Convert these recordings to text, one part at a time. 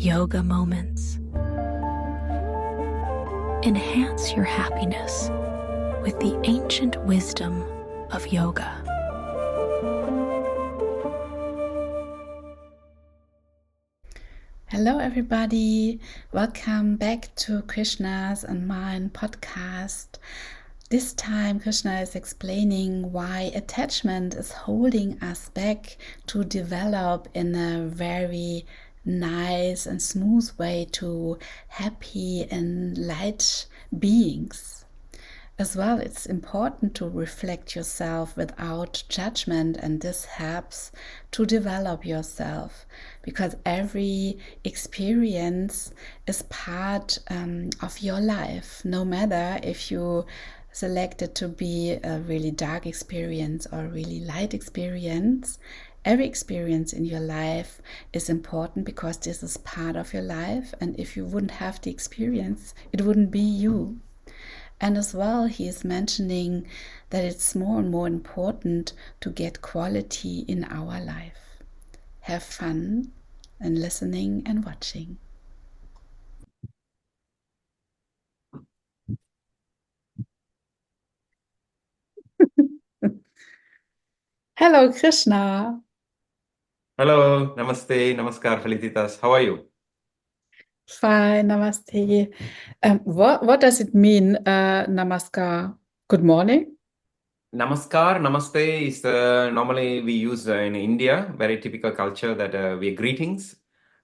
yoga moments. Enhance your happiness with the ancient wisdom of yoga. Hello everybody, welcome back to Krishna's and mine podcast. This time Krishna is explaining why attachment is holding us back to develop in a very nice and smooth way to happy and light beings. As well, it's important to reflect yourself without judgment, and this helps to develop yourself because every experience is part of your life, no matter if you selected to be a really dark experience or a really light experience. Every experience in your life is important because this is part of your life, and if you wouldn't have the experience, it wouldn't be you. And as well, he is mentioning that it's more and more important to get quality in our life. Have fun and listening and watching. Hello, Krishna. Hello, namaste, namaskar, Felicitas. How are you? Fine, namaste. What does it mean, namaskar? Good morning? Namaskar, namaste is normally we use in India, very typical culture that we greetings.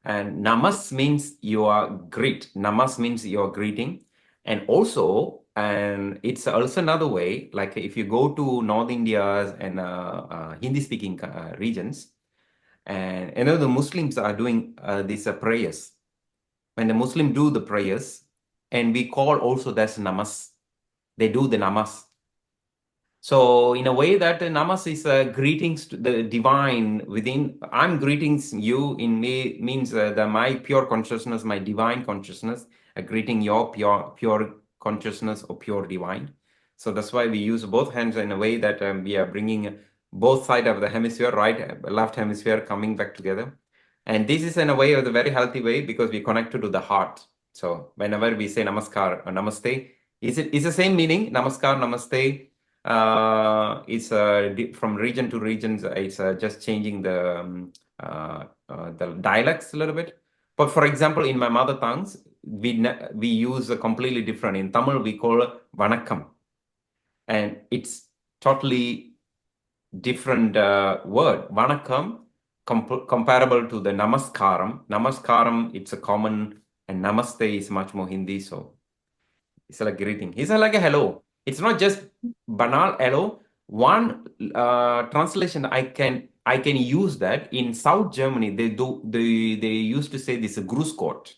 And namas means you are greet. Namas means you are greeting. And also, and it's also another way, like if you go to North India and Hindi-speaking regions, and the Muslims are doing these prayers. When the Muslim do the prayers, and we call also that's namas. They do the namas. So in a way that namas is greetings to the divine within. I'm greetings you in me means that my pure consciousness, my divine consciousness, greeting your pure consciousness or pure divine. So that's why we use both hands in a way that we are bringing both side of the hemisphere, right, left hemisphere coming back together. And this is in a way of the very healthy way because we connected to the heart. So whenever we say namaskar or namaste, is the same meaning, namaskar, namaste. It's from region to region. It's just changing the dialects a little bit. But for example, in my mother tongues, we use a completely different. In Tamil, we call it vanakkam, and it's totally different word. Vanakkam comparable to the namaskaram. Namaskaram, it's a common, and namaste is much more Hindi. So it's like greeting. It's like a hello. It's not just banal hello. One translation I can use that in South Germany. They used to say this Gruß Gott.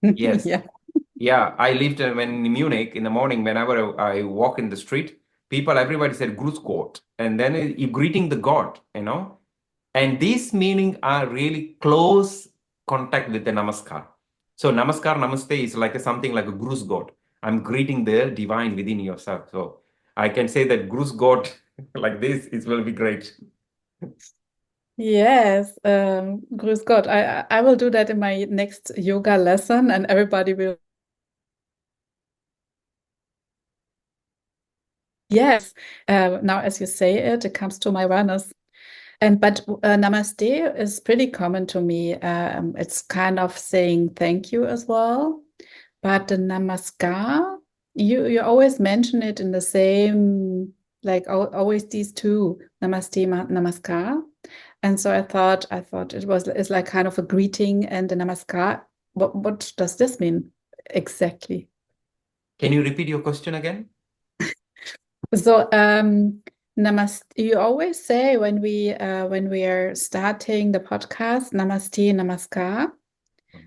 Yes. Yeah. Yeah, I lived when in Munich in the morning. Whenever I walk in the street, everybody said Gruß Gott, and then you greeting the God, And these meaning are really close contact with the namaskar. So namaskar, namaste is like something like a Gruß Gott. I'm greeting the divine within yourself. So I can say that Gruß Gott like this, it will be great. Yes, grüß Gott. I will do that in my next yoga lesson, and everybody will. Yes, now as you say it, it comes to my awareness. But namaste is pretty common to me. It's kind of saying thank you as well. But the namaskar, you always mention it in the same, like always these two, namaste, namaskar. And so I thought it's like kind of a greeting and the namaskar. What does this mean exactly? Can you repeat your question again? So namaste. You always say when we are starting the podcast, namaste, namaskar.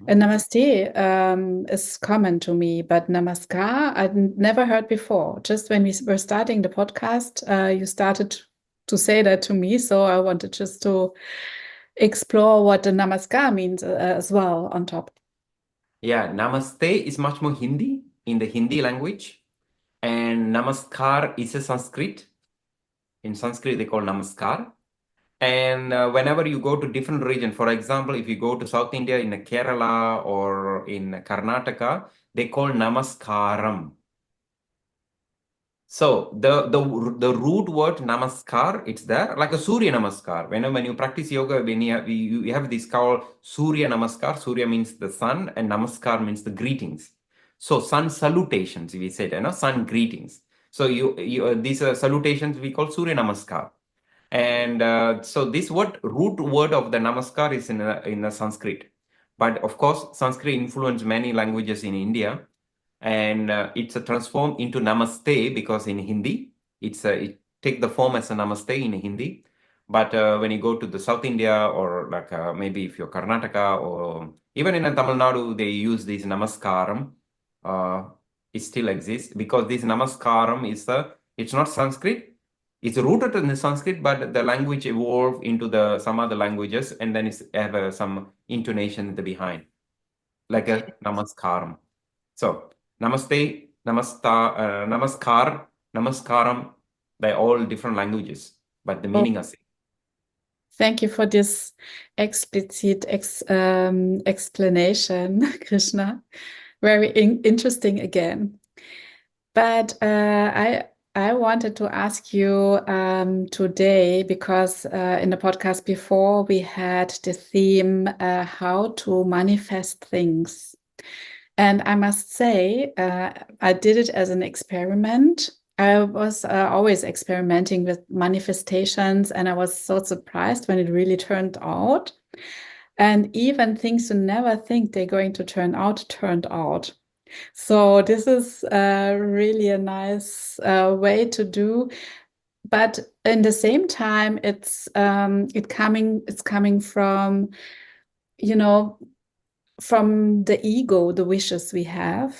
And namaste is common to me, but namaskar I'd never heard before. Just when we were starting the podcast, you started to say that to me, so I wanted just to explore what the namaskar means as well on top. Yeah, namaste is much more Hindi in the Hindi language, and namaskar is a Sanskrit. In Sanskrit, they call namaskar. And whenever you go to different region, for example, if you go to South India in Kerala or in Karnataka, they call Namaskaram. So the root word namaskar, it's there, like a Surya Namaskar. When you practice yoga, when you have this called Surya Namaskar. Surya means the sun, and Namaskar means the greetings. So sun salutations, we said, sun greetings. So these salutations we call Surya Namaskar. And so this root word of the Namaskar is in the Sanskrit. But of course, Sanskrit influenced many languages in India, and it's a transform into Namaste because in Hindi, it take the form as a Namaste in Hindi. But when you go to the South India, or like maybe if you're Karnataka, or even in Tamil Nadu, they use this Namaskaram. It still exists because this Namaskaram it's not Sanskrit. It's rooted in the Sanskrit, but the language evolved into some other languages, and then it's have some intonation in the behind, like a Namaskaram. So Namaste, Namaskar, Namaskaram, they're all different languages, but the meaning is same. Thank you for this explicit explanation, Krishna. Very interesting again. But I wanted to ask you today, because in the podcast before we had the theme how to manifest things. And I must say, I did it as an experiment. I was always experimenting with manifestations, and I was so surprised when it really turned out. And even things you never think they're going to turn out, turned out. So this is really a nice way to do. But in the same time, it's coming from, from the ego, the wishes we have.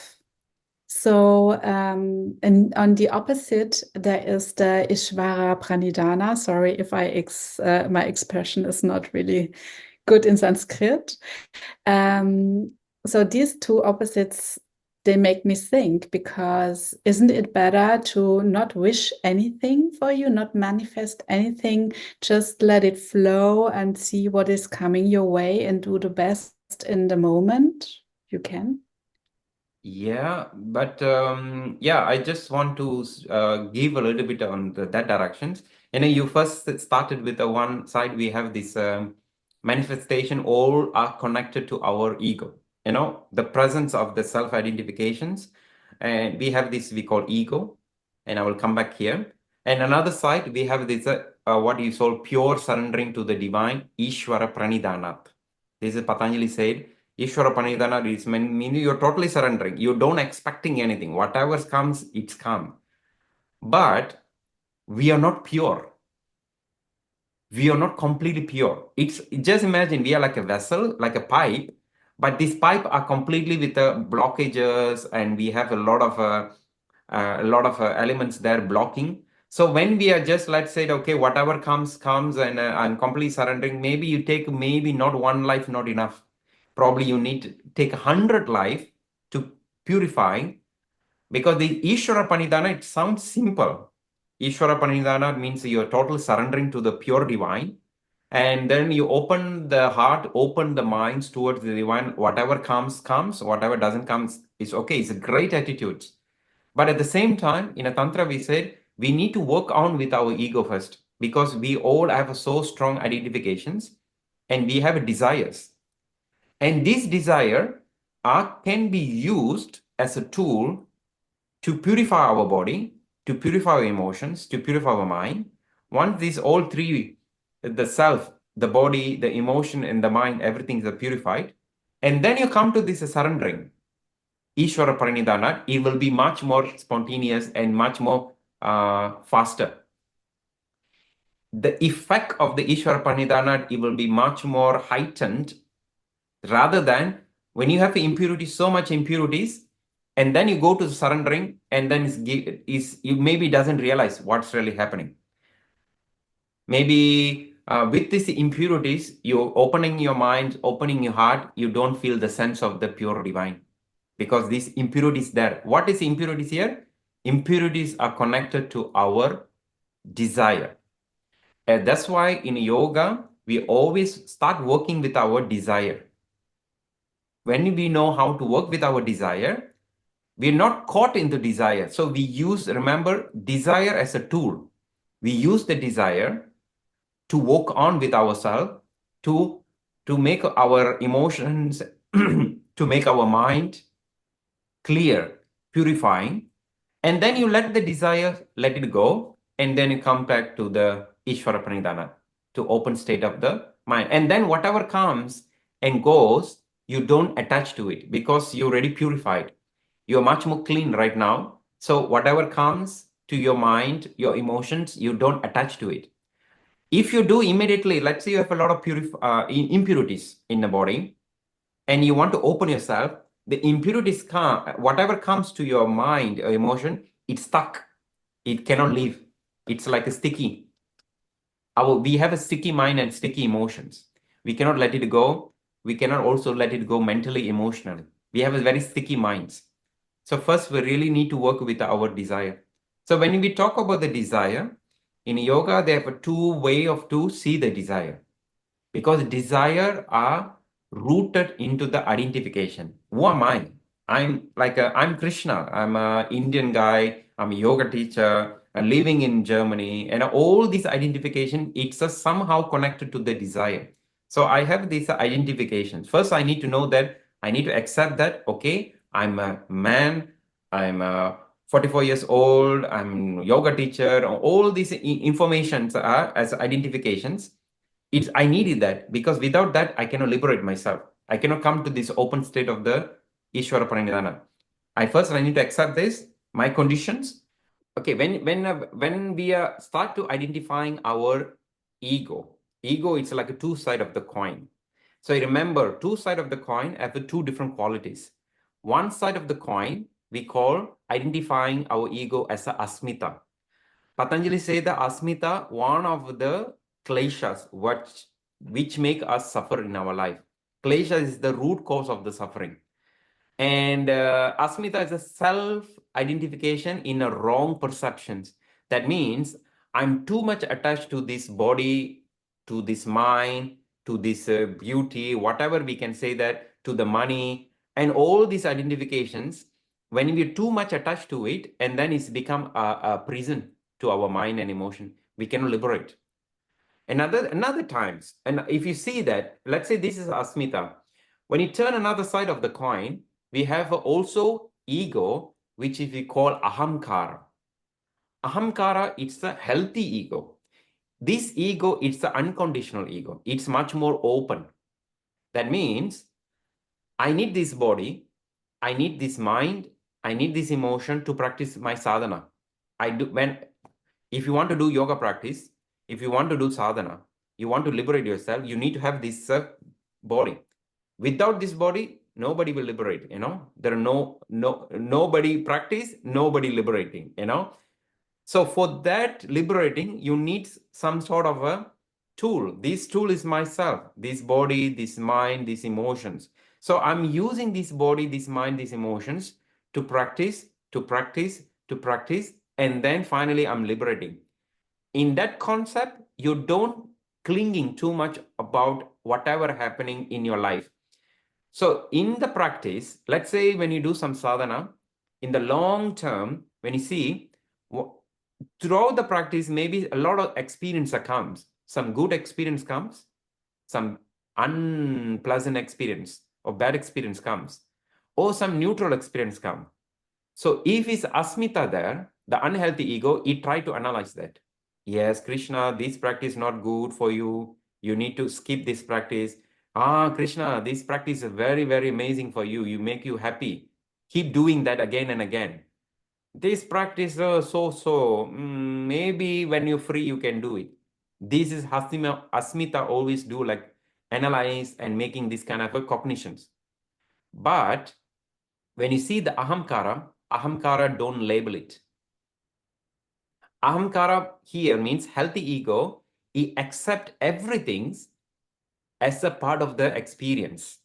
So, and on the opposite, there is the Ishvara Pranidhana. Sorry if my expression is not really good in Sanskrit. So these two opposites, they make me think, because isn't it better to not wish anything for you, not manifest anything, just let it flow and see what is coming your way and do the best in the moment you can? Yeah, but I just want to give a little bit on that directions. You first started with the one side. We have this manifestation. All are connected to our ego. The presence of the self-identifications, and we have this we call ego. And I will come back here. And another side, we have this what you call pure surrendering to the divine, Ishvara Pranidhanat. This is Patanjali said. Ishvara Pranidhana is meaning you're totally surrendering. You don't expecting anything. Whatever comes, it's come. But we are not pure. We are not completely pure. It's just imagine we are like a vessel, like a pipe, but this pipe are completely with the blockages, and we have a lot of elements there blocking. So when we are just, let's say, okay, whatever comes, and I'm completely surrendering, maybe you take maybe not one life, not enough. Probably you need to take 100 life to purify, because the Ishvara Pranidhana, it sounds simple. Ishvara Pranidhana means you're total surrendering to the pure divine. And then you open the heart, open the minds towards the divine. Whatever comes, whatever doesn't come, is okay. It's a great attitude. But at the same time, in a Tantra, we said we need to work on with our ego first, because we all have so strong identifications and we have desires. And this desire can be used as a tool to purify our body, to purify our emotions, to purify our mind. Once these all three, the self, the body, the emotion, and the mind, everything is purified. And then you come to this surrendering, Ishvara Pranidhana, it will be much more spontaneous and much more faster. The effect of the Ishvara Pranidhana, it will be much more heightened, rather than when you have impurities, so much impurities, and then you go to surrendering, and then you maybe doesn't realize what's really happening. Maybe with these impurities, you're opening your mind, opening your heart, you don't feel the sense of the pure divine, because these impurities there. What is impurities here? Impurities are connected to our desire. And that's why in yoga, we always start working with our desire. When we know how to work with our desire, we're not caught into desire. So we use, remember, desire as a tool. We use the desire to work on with ourselves, to make our emotions, to make our mind clear, purifying, and then you let the desire, let it go, and then you come back to the Ishvara Pranidhana, to open state of the mind. And then whatever comes and goes, you don't attach to it because you're already purified. You're much more clean right now. So whatever comes to your mind, your emotions, you don't attach to it. If you do immediately, let's say you have a lot of impurities in the body, and you want to open yourself, the impurities come, whatever comes to your mind or emotion, it's stuck. It cannot leave. It's like a sticky. We have a sticky mind and sticky emotions. We cannot let it go. We cannot also let it go mentally, emotionally. We have a very sticky minds. So first, we really need to work with our desire. So when we talk about the desire, in yoga, there are two ways to see the desire. Because desire are rooted into the identification. Who am I? I'm Krishna. I'm an Indian guy. I'm a yoga teacher. I'm living in Germany, and all this identification, it's somehow connected to the desire. So I have these identifications. First, I need to know that I need to accept that. Okay, I'm a man. I'm 44 years old. I'm a yoga teacher. All these informations are as identifications. I needed that because without that, I cannot liberate myself. I cannot come to this open state of the Ishvara Parinidhana. I need to accept this, my conditions. Okay, when we start to identifying our ego it's like a two side of the coin. So remember, two side of the coin have the two different qualities. One side of the coin we call identifying our ego as a asmita. Patanjali say the asmita, one of the kleshas which make us suffer in our life. Klesha is the root cause of the suffering. And asmita is a self-identification in a wrong perceptions. That means I'm too much attached to this body, to this mind, to this beauty, whatever we can say that, to the money, and all these identifications. When we're too much attached to it, and then it's become a prison to our mind and emotion, we cannot liberate. Another times, and if you see that, let's say this is asmita. When you turn another side of the coin, we have also ego, which is we call ahamkara. Ahamkara, it's a healthy ego. This ego, it's the unconditional ego. It's much more open. That means I need this body, I need this mind, I need this emotion to practice my sadhana. If you want to do yoga practice, if you want to do sadhana, you want to liberate yourself, you need to have this body. Without this body, nobody will liberate, There are nobody practice, nobody liberating, So for that liberating, you need some sort of a tool. This tool is myself, this body, this mind, these emotions. So I'm using this body, this mind, these emotions to practice, to practice, to practice, and then finally I'm liberating. In that concept, you don't clinging too much about whatever happening in your life. So in the practice, let's say when you do some sadhana, in the long term, when you see, throughout the practice, maybe a lot of experience comes. Some good experience comes, some unpleasant experience or bad experience comes, or some neutral experience comes. So if it's asmita there, the unhealthy ego, it try to analyze that. Yes, Krishna, this practice is not good for you. You need to skip this practice. Krishna, this practice is very, very amazing for you. You make you happy. Keep doing that again and again. This practice maybe when you're free, you can do it. This is Asmita always do, like analyze and making this kind of cognitions. But when you see the ahamkara don't label it. Ahamkara here means healthy ego. He accept everything as a part of the experience.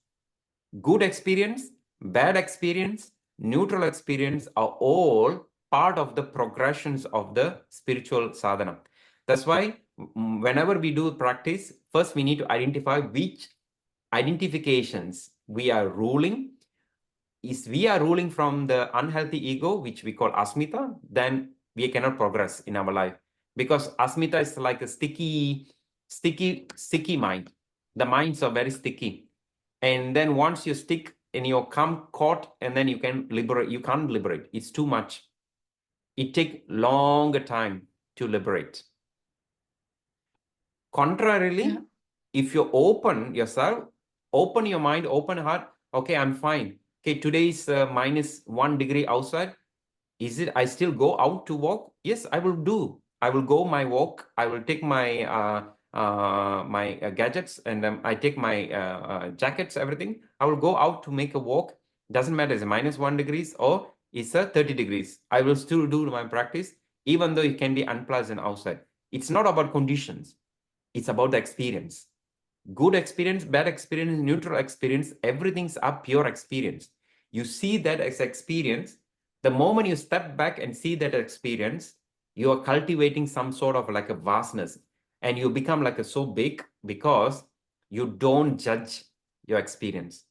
Good experience, bad experience, neutral experience are all part of the progressions of the spiritual sadhana. That's why whenever we do practice, first we need to identify which identifications we are ruling. If we are ruling from the unhealthy ego, which we call asmita, then we cannot progress in our life, because asmita is like a sticky mind. The minds are very sticky, and then once you stick and you come caught, and then you can't liberate. It's too much. It takes longer time to liberate. Contrarily, if you open yourself, open your mind, open heart, okay, I'm fine. Okay, today is -1 degree outside. Is it, I still go out to walk? Yes, I will do. I will go my walk. I will take my gadgets, and I take my jackets, everything. I will go out to make a walk. Doesn't matter, it's -1 degrees or it's 30 degrees. I will still do my practice, even though it can be unpleasant outside. It's not about conditions. It's about the experience. Good experience, bad experience, neutral experience, everything's a pure experience. You see that as experience. The moment you step back and see that experience, you are cultivating some sort of like a vastness, and you become like a so big because you don't judge your experience.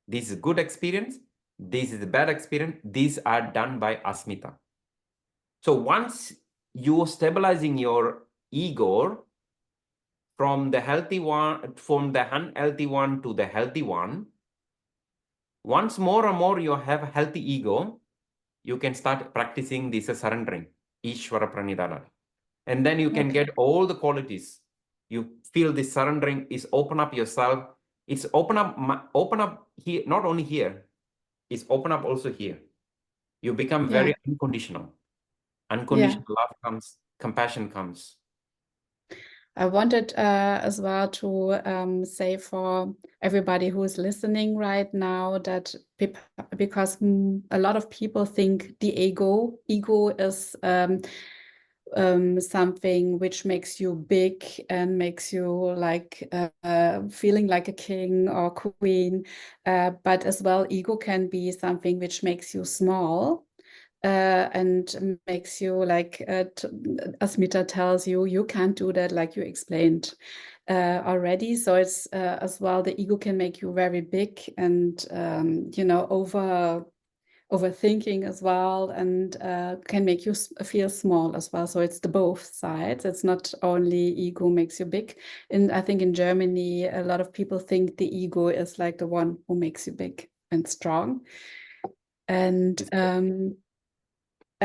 This is good experience. This is a bad experience. These are done by asmita. So once you are stabilizing your ego, from the healthy one, from the unhealthy one to the healthy one, once more and more you have a healthy ego, you can start practicing this surrendering, Ishvara Pranidhana. And then you can get all the qualities. You feel this surrendering is open up yourself. It's open up here, not only here, it's open up also here. You become very unconditional. Unconditional love comes, compassion comes. I wanted as well to say for everybody who is listening right now that because a lot of people think the ego is something which makes you big and makes you like feeling like a king or queen, but as well ego can be something which makes you small. And makes you like, Asmita tells you, you can't do that, like you explained already. So it's as well, the ego can make you very big and, you know, overthinking as well, and can make you feel small as well. So it's the both sides. It's not only ego makes you big. And I think in Germany, a lot of people think the ego is like the one who makes you big and strong.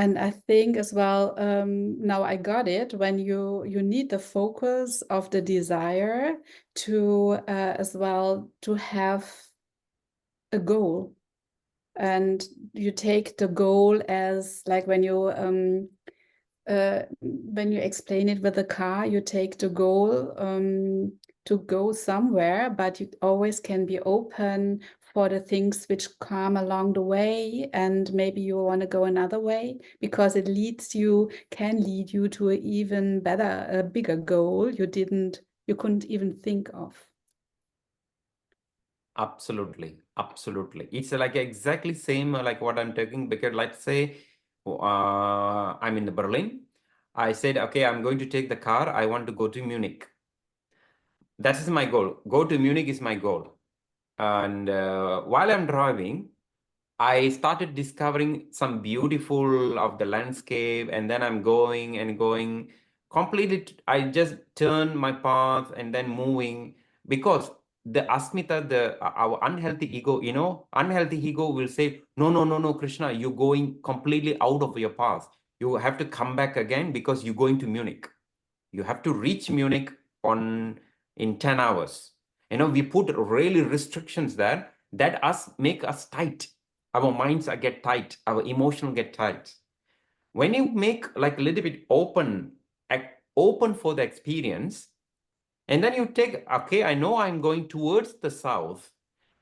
And I think as well, now I got it, when you need the focus of the desire to as well to have a goal. And you take the goal as like when you explain it with a car, you take the goal to go somewhere, but you always can be open for the things which come along the way, and maybe you want to go another way because it can lead you to an even better, a bigger goal you couldn't even think of. Absolutely. It's like exactly same like what I'm talking, because let's say I'm in Berlin. I said, okay, I'm going to take the car. I want to go to Munich. That is my goal. Go to Munich is my goal. And while I'm driving, I started discovering some beautiful of the landscape, and then I'm going and going completely. I just turn my path and then moving, because the asmita, our unhealthy ego, unhealthy ego will say, no, no, no, no, Krishna, you're going completely out of your path. You have to come back again because you're going to Munich. You have to reach Munich in 10 hours. We put really restrictions there that make us tight. Our minds get tight, our emotional get tight. When you make like a little bit open for the experience, and then you take, okay, I know I'm going towards the south,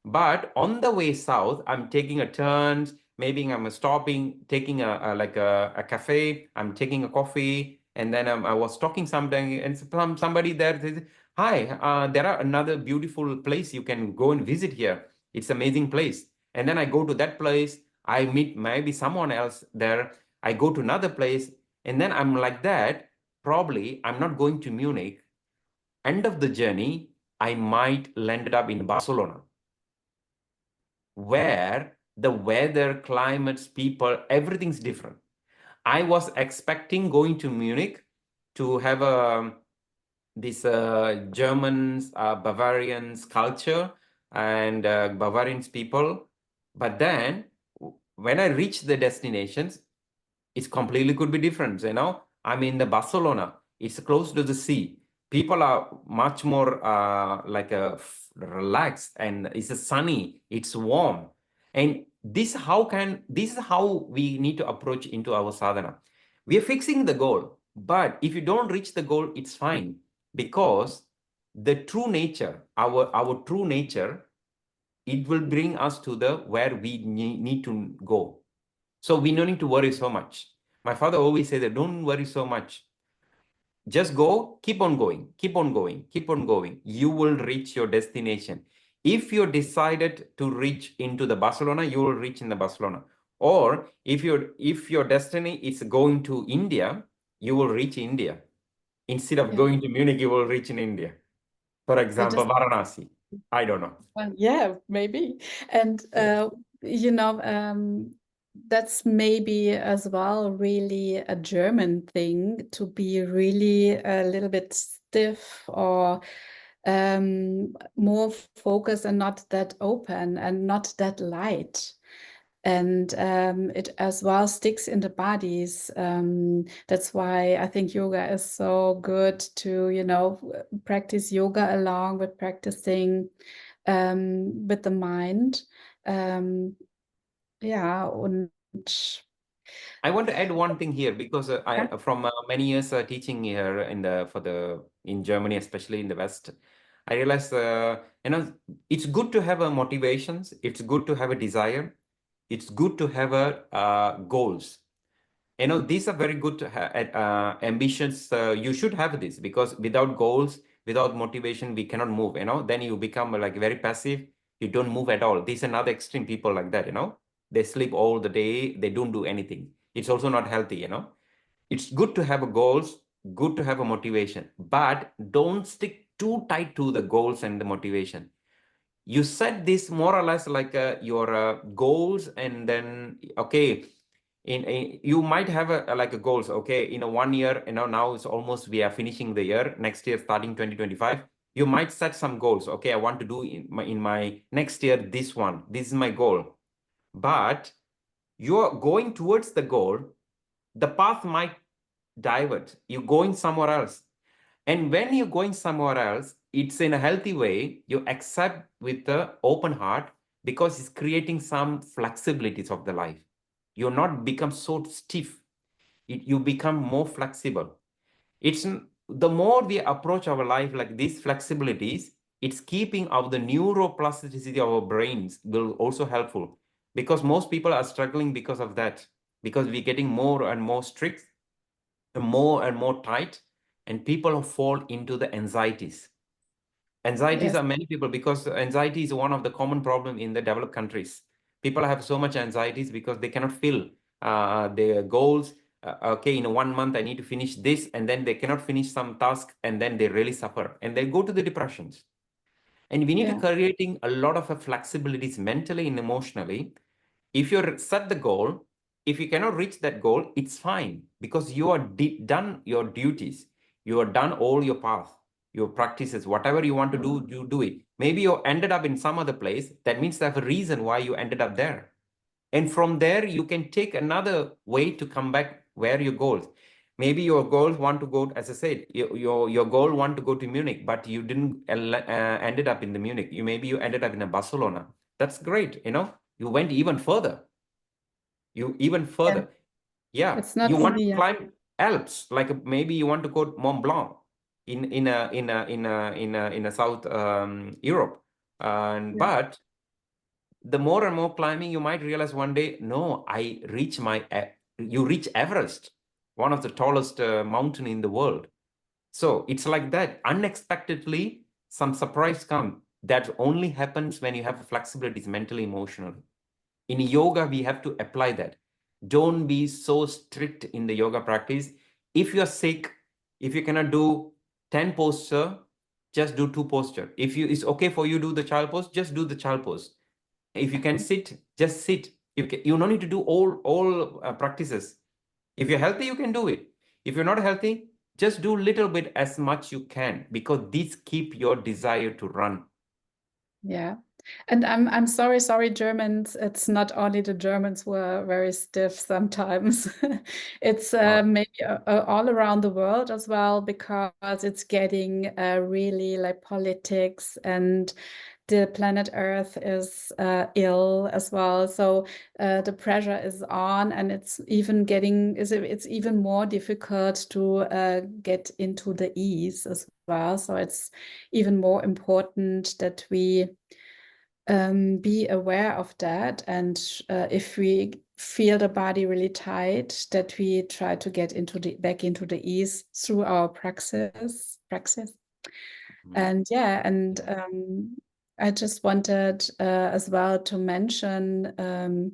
but on the way south, I'm taking a turn. Maybe I'm stopping, taking a cafe. I'm taking a coffee, and then I was talking something, and somebody there says, "Hi, there are another beautiful place you can go and visit here. It's amazing place." And then I go to that place. I meet maybe someone else there. I go to another place, and then I'm like that probably I'm not going to Munich. End of the journey, I might landed up in Barcelona, where the weather, climates, people, everything's different. I was expecting going to Munich to have this Germans, Bavarians culture and Bavarians people. But then when I reached the destinations, it's completely could be different. I'm in the Barcelona. It's close to the sea. People are much more relaxed, and it's sunny. It's warm, and this is how we need to approach into our sadhana. We are fixing the goal, but if you don't reach the goal, it's fine, because the true nature, our true nature, it will bring us to the where we need to go. So we don't need to worry so much. My father always said that don't worry so much. Just go, keep on going, keep on going, keep on going. You will reach your destination. If you decided to reach into the Barcelona, you will reach in the Barcelona. Or if your destiny is going to India, you will reach India. Instead of going to Munich, you will reach in India. For example, Varanasi. I don't know. Yeah, maybe. And you know, that's maybe as well really a German thing, to be really a little bit stiff or more focused and not that open and not that light. And it as well sticks in the bodies. That's why I think yoga is so good to, you know, practice yoga along with practicing with the mind. Ja, und I want to add one thing here, because I from many years teaching here in Germany, especially in the West, I realized it's good to have a motivations, it's good to have a desire, it's good to have a goals. These are very good ambitions. You should have this, because without goals, without motivation, we cannot move. Then you become like very passive. You don't move at all. These are another extreme people like that. They sleep all the day. They don't do anything. It's also not healthy. It's good to have a goals, good to have a motivation, but don't stick too tight to the goals and the motivation. You set this more or less like your goals, and then okay, you might have like a goals. Okay, in a 1 year, now it's almost, we are finishing the year. Next year, starting 2025, you might set some goals. Okay, I want to do in my next year this one. This is my goal. But you're going towards the goal, the path might divert. You're going somewhere else. And when you're going somewhere else, it's in a healthy way. You accept with the open heart, because it's creating some flexibilities of the life. You're not become so stiff. You become more flexible. It's the more we approach our life like these flexibilities, it's keeping our the neuroplasticity of our brains will also helpful, because most people are struggling because of that, because we're getting more and more strict, more and more tight, and people fall into the anxieties. Anxieties are many people, because anxiety is one of the common problem in the developed countries. People have so much anxieties because they cannot fill their goals. Okay, in 1 month I need to finish this, and then they cannot finish some task, and then they really suffer and they go to the depressions. And we need to creating a lot of flexibilities mentally and emotionally. If you set the goal, if you cannot reach that goal, it's fine, because you are done your duties. You are done all your path, your practices, whatever you want to do, you do it. Maybe you ended up in some other place. That means there's a reason why you ended up there. And from there, you can take another way to come back where your goals. Maybe your goals want to go, as I said, your goal want to go to Munich, but you didn't ended up in the Munich. Maybe you ended up in a Barcelona. That's great. You went even further. Yeah. it's not You want to easy. climb Alps, like maybe you want to go Mont Blanc in a South Europe. But the more and more climbing, you might realize one day, no, you reach Everest, one of the tallest mountain in the world. So it's like that. Unexpectedly, some surprise come. That only happens when you have flexibilities mentally, emotionally. In yoga, we have to apply that. Don't be so strict in the yoga practice. If you're sick, If you cannot do 10 posture, just do 2 posture. If it's okay for you to do the child pose, just do the child pose. If you can sit, just sit. You don't need to do all practices. If you're healthy, you can do it. If you're not healthy, just do little bit as much you can, because these keep your desire to run. Yeah. And I'm sorry, Germans. It's not only the Germans who are very stiff sometimes. It's maybe all around the world as well, because it's getting really like politics, and the planet Earth is ill as well. So the pressure is on, and it's even it's even more difficult to get into the ease as well. So it's even more important that we be aware of that, and if we feel the body really tight, that we try to get back into the ease through our praxis. And yeah, and I just wanted as well to mention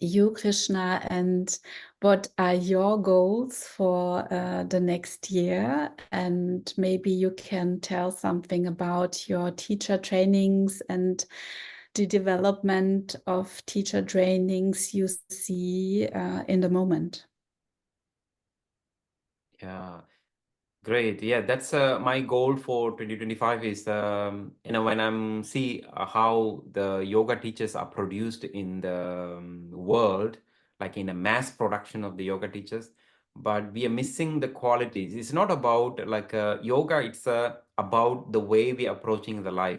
you, Krishna, and what are your goals for the next year? And maybe you can tell something about your teacher trainings and the development of teacher trainings you see in the moment. Yeah. Great. Yeah, that's my goal for 2025 is, when I'm see how the yoga teachers are produced in the world, like in a mass production of the yoga teachers, but we are missing the qualities. It's not about like yoga, it's about the way we are approaching the life.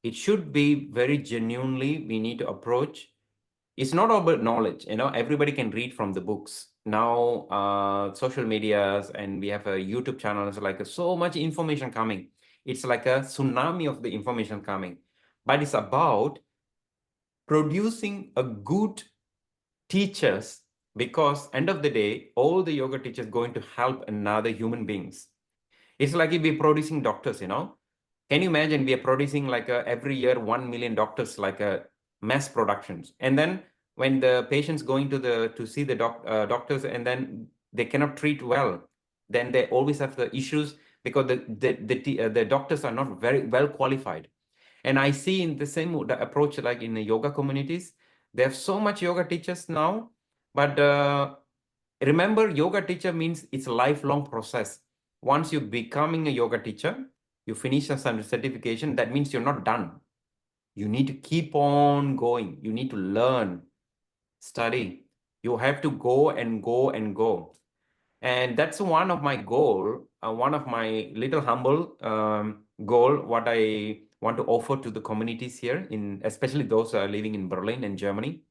It should be very genuinely, we need to approach. It's not all about knowledge, everybody can read from the books now. Social medias, and we have a YouTube channel. It's like so much information coming. It's like a tsunami of the information coming, but it's about producing a good teachers, because end of the day, all the yoga teachers going to help another human beings. It's like if we're producing doctors. Can you imagine we are producing like every year 1 million doctors, like a mass productions, and then when the patients going to see the doctors, and then they cannot treat well, then they always have the issues, because the doctors are not very well qualified. And I see in the same approach, like in the yoga communities, they have so much yoga teachers now, but remember, yoga teacher means it's a lifelong process. Once you becoming a yoga teacher, you finish some certification, that means you're not done. You need to keep on going. You need to learn, study. You have to go and go and go. And that's one of my goal, one of my little humble goal, what I want to offer to the communities here, in especially those living in Berlin and Germany.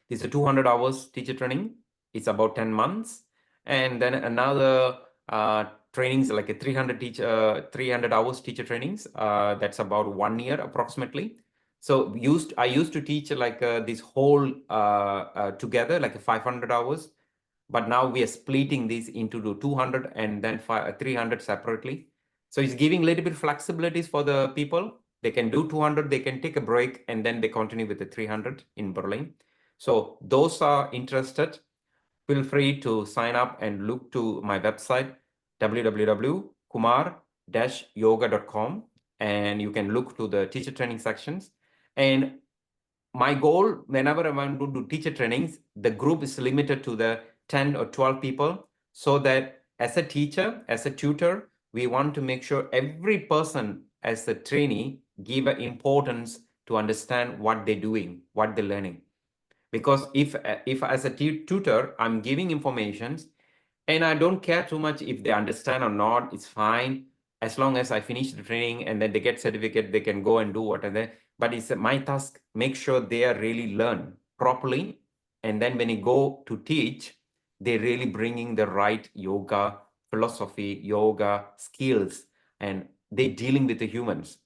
It's a 200 hours teacher training. It's about 10 months. And then another trainings, like a 300 hours teacher trainings. That's about 1 year approximately. So I used to teach like this whole together, like 500 hours. But now we are splitting these into the 200 and then 300 separately. So it's giving a little bit flexibilities for the people. They can do 200, they can take a break, and then they continue with the 300 in Berlin. So those are interested, feel free to sign up and look to my website, www.kumar-yoga.com, and you can look to the teacher training sections. And my goal, whenever I want to do teacher trainings, the group is limited to the 10 or 12 people, so that as a teacher, as a tutor, we want to make sure every person as a trainee give an importance to understand what they're doing, what they're learning. Because if as a tutor, I'm giving informations, and I don't care too much if they understand or not, it's fine. As long as I finish the training and then they get certificate, they can go and do whatever. But it's my task, make sure they are really learn properly. And then when you go to teach, they're really bringing the right yoga philosophy, yoga skills, and they're dealing with the humans.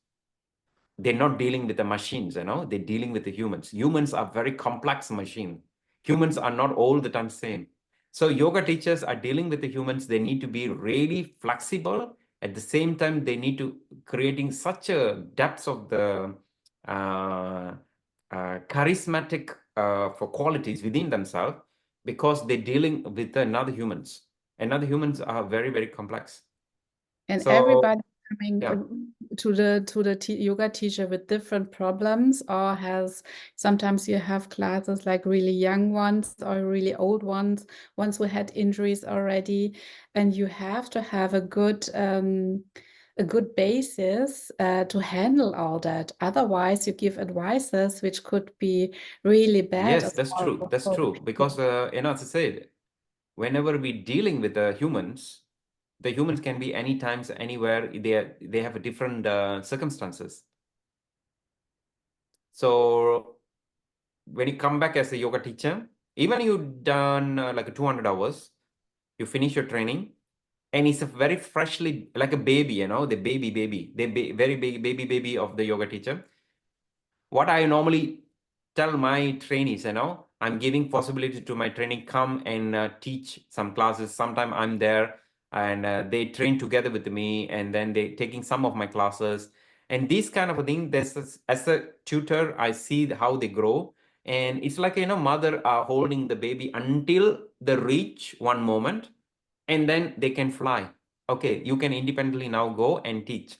They're not dealing with the machines, they're dealing with the humans. Humans are very complex machine. Humans are not all the time same. So yoga teachers are dealing with the humans. They need to be really flexible. At the same time, they need to creating such a depth of the charismatic for qualities within themselves, because they're dealing with another humans. and other humans are very, very complex. And So everybody coming yeah, to the yoga teacher with different problems, or has sometimes you have classes like really young ones or really old ones who had injuries already, and you have to have a good basis to handle all that. Otherwise, you give advices which could be really bad yes, as that's true. well That's for the true. Because, people. as I said, whenever we're dealing with the humans can be any times, anywhere. They have a different circumstances. So when you come back as a yoga teacher, even you've done like 200 hours, you finish your training, and it's a very freshly, like a baby, the baby, very big baby of the yoga teacher. What I normally tell my trainees, I'm giving possibility to my training, come and teach some classes. Sometime I'm there, and they train together with me, and then they taking some of my classes. And this kind of a thing, as a tutor, I see how they grow. And it's like, mother are holding the baby until they reach one moment, and then they can fly. Okay, you can independently now go and teach.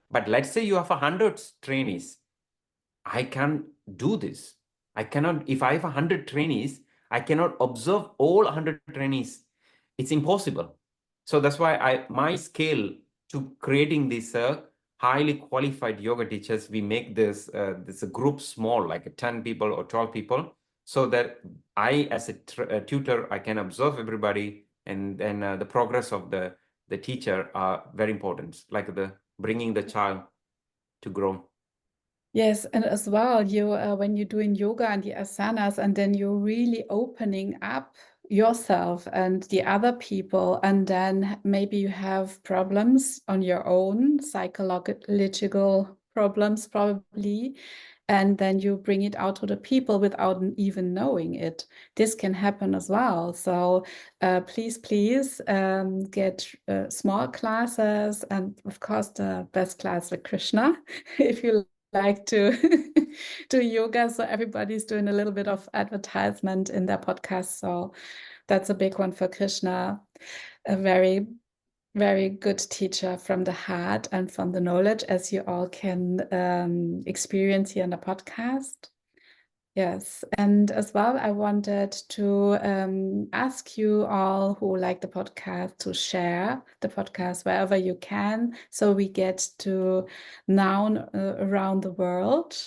But let's say you have 100 trainees. I can do this. I cannot, if I have 100 trainees, I cannot observe all 100 trainees. It's impossible. So that's why my scale to creating this highly qualified yoga teachers, we make this a group small, like 10 people or 12 people, so that I, as a tutor, I can observe everybody, and then the progress of the teacher are very important, like the bringing the child to grow. Yes, and as well, you when you're doing yoga and the asanas, and then you're really opening up yourself and the other people, and then maybe you have problems on your own, psychological problems probably, and then you bring it out to the people without even knowing it. This can happen as well. So please get small classes, and of course the best class with Krishna if you like to do yoga. So everybody's doing a little bit of advertisement in their podcast. So that's a big one for Krishna. A very, very good teacher from the heart and from the knowledge, as you all can experience here in the podcast. Yes, and as well, I wanted to ask you all who like the podcast to share the podcast wherever you can, so we get to now around the world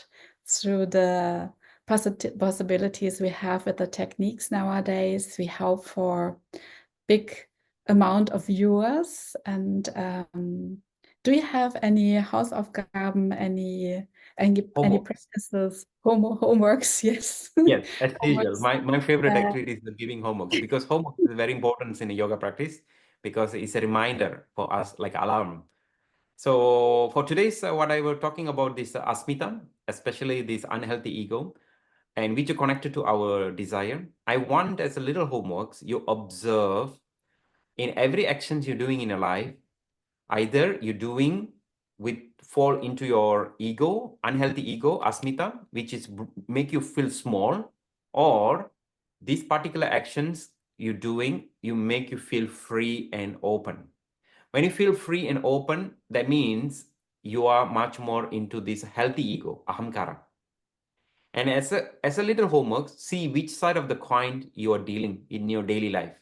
through the possibilities we have with the techniques nowadays. We hope for big amount of viewers. And do you have any Hausaufgaben, any Homework. practices, homeworks? Yes. Yes, as usual. Homeworks. My favorite Uh, activity is the giving homeworks, because homework is very important in a yoga practice, because it's a reminder for us, like alarm. So for today's, what I were talking about, this asmita, especially this unhealthy ego, and which are connected to our desire. I want, as a little homeworks, you observe in every actions you're doing in your life, either you're doing with fall into your ego, unhealthy ego, asmita, which is make you feel small, or these particular actions you're doing, you make you feel free and open. When you feel free and open, that means you are much more into this healthy ego, ahamkara. And as a little homework, see which side of the coin you are dealing in your daily life.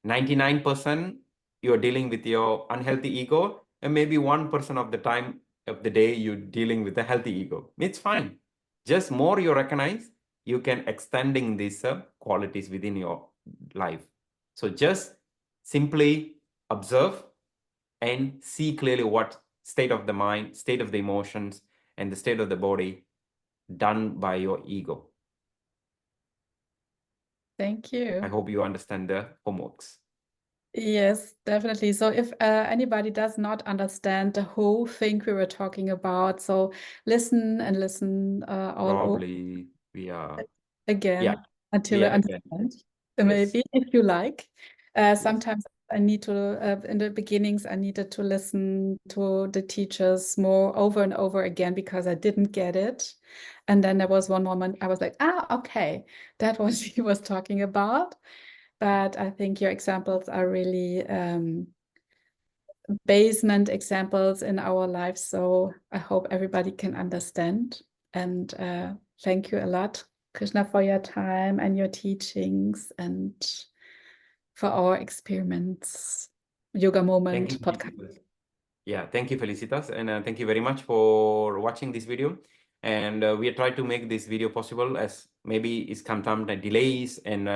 99% you're dealing with your unhealthy ego, and maybe 1% of the time of the day you're dealing with a healthy ego. It's fine. Just more you recognize, you can extending these qualities within your life. So just simply observe and see clearly what state of the mind, state of the emotions, and the state of the body done by your ego. Thank I you. hope you understand the homeworks. Yes, definitely. So if anybody does not understand the whole thing we were talking about, so listen and listen all over Probably we are, yeah, again until we you are again. understand, Yes, maybe if you like. yes. Sometimes I need to, in the beginnings, I needed to listen to the teachers more over and over again because I didn't get it. And then there was one moment I was like, okay, that was he was talking about. but I think your examples are really basement examples in our lives. So I hope everybody can understand. And thank you a lot, Krishna, for your time and your teachings and for our experiments, Yoga Thank Moment you. podcast. Yeah, thank you, Felicitas, and thank you very much for watching this video. And we are trying to make this video possible, as maybe it's sometimes delays, and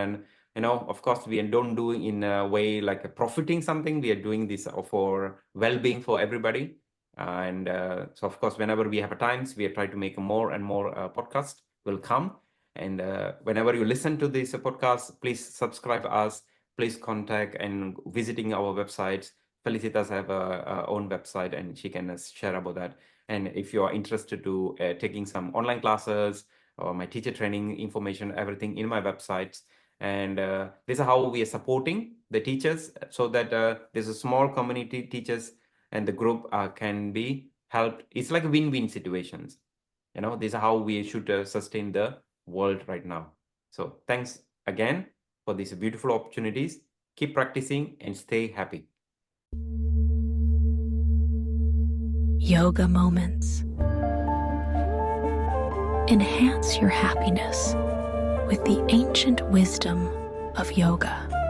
of course, we don't do in a way like a profiting something. We are doing this for well-being for everybody. And so, of course, whenever we have a times, we are trying to make more and more podcast will come. And whenever you listen to this podcast, please subscribe us. Please contact and visiting our websites. Felicitas have a own website, and she can share about that. And if you are interested to taking some online classes or my teacher training information, everything in my websites. And this is how we are supporting the teachers, so that there's a small community teachers and the group can be helped. It's like a win-win situations. This is how we should sustain the world right now. So thanks again for these beautiful opportunities. Keep practicing and stay happy. Yoga Moments. Enhance your happiness with the ancient wisdom of yoga.